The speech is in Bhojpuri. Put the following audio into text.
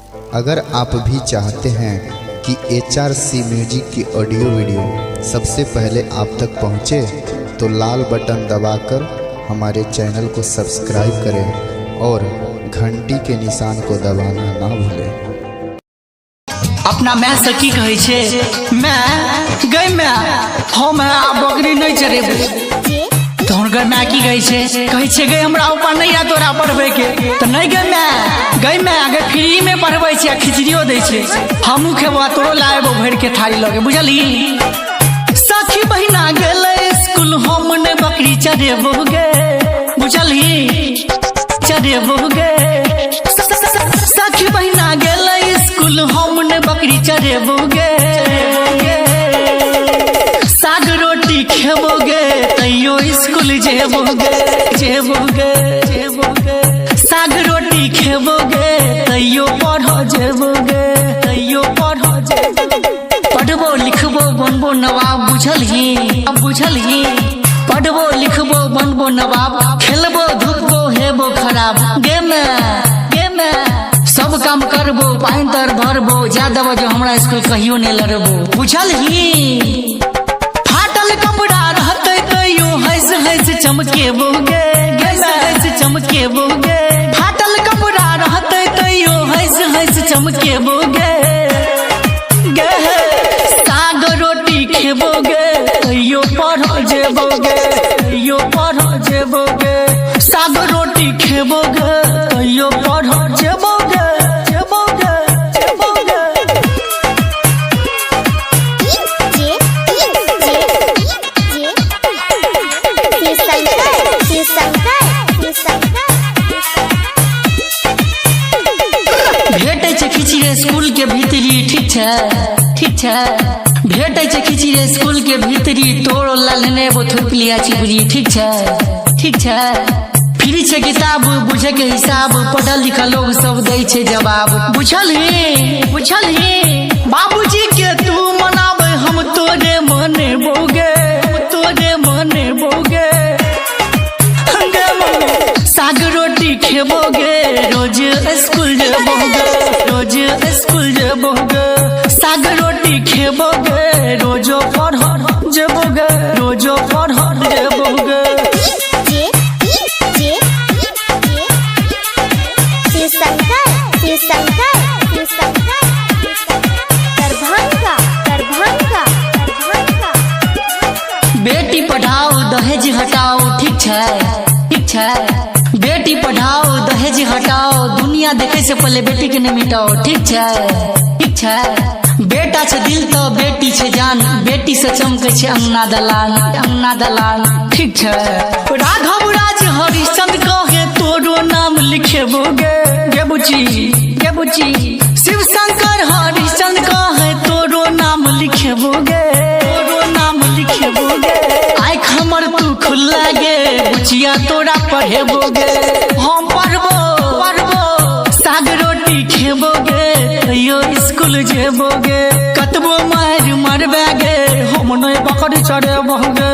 अगर आप भी चाहते हैं कि HRC म्यूजिक की ऑडियो वीडियो सबसे पहले आप तक पहुंचे, तो लाल बटन दबाकर हमारे चैनल को सब्सक्राइब करें और घंटी के निशान को दबाना ना भूलें। अपना मैं सखी कहे छे मैं गई मैं हम बकरी नहीं चरेबे तो हुनकर मैं की कहे छे गई हमरा ऊपर नहीं आ तोरा पढ़बे के तो नहीं गई मैं अगर फ्री में पढ़बे छे खिचड़ियो दे छे हमहू खेबो तोरो लाएबो भर के थारी लगे बुझली। सखी बहिना गेले स्कूल हम ने बकरी चरेबो गे बुझली चरेबो गे। सखी बहिना गेले स्कूल हम ने बकरी चरेबोगे साग रोटी खेबोगे तैयो स्कूल जेबोगे साग रोटी खेबोगे तैयो पढ़ो जेबोगे पढ़बो लिखबो बनबो नवाब बुझलही पढ़बो लिखबो बनबो नवाब खेलबो धूपबो हेबो खराब गे में सब काम करबो पाइन तर भरबो जादब जो हमरा स्कूल कहियो नहीं लड़बो बुझलही। फाटल कपड़ा रहते तैयो हंस चमकेबोगे फाटल कपड़ा रहते तैयो हंस चमकेबोगे साग रोटी खेबोगे तैयो पढ़ो जेबोगे साग रोटी खेबोगे तैयो पढ़ो जेबोगे। स्कूल के भीतरी ठीक छै भेटे छे खिचड़ी स्कूल के भीतरी तोड़ लालने वो थोप लिया चिपरी ठीक छै फ्री छे किताब बुझे के हिसाब पढ़ल लिखल लोग सब दे छे जवाब बुझलही बाबूजी के तू मनाबे हम तोरे मने बोगे साग रोटी खेबोगे रोज स्कूल जेबोगे साग रोटी खेबोगे रोजो पढ़ो जेबोगे बेटी पढ़ाओ दहेज हटाओ ठीक छै बेटी पढ़ाओ दहेज हटाओ दुनिया देखे से पहले बेटी के नहीं मिटाओ ठीक छै बेटा छे दिल तो बेटी छे जान बेटी से चमके छे अंगना दलान ठीक छै। राघव राज हरिश्चंद्र कहे तोरो नाम लिखेबोगे गे बुची शिव शंकर हरिश्चंद्र कहे तोरो नाम लिखेबोगे आँख हमर तू खुला गे बुचिया तोरा पढ़ेबोगे हम पढ़बो साग रोटी खेबोगे तैयो स्कूल जेबोगे कतबो मार मारबे गे हम नहीं बकरी चढ़ेबोगे।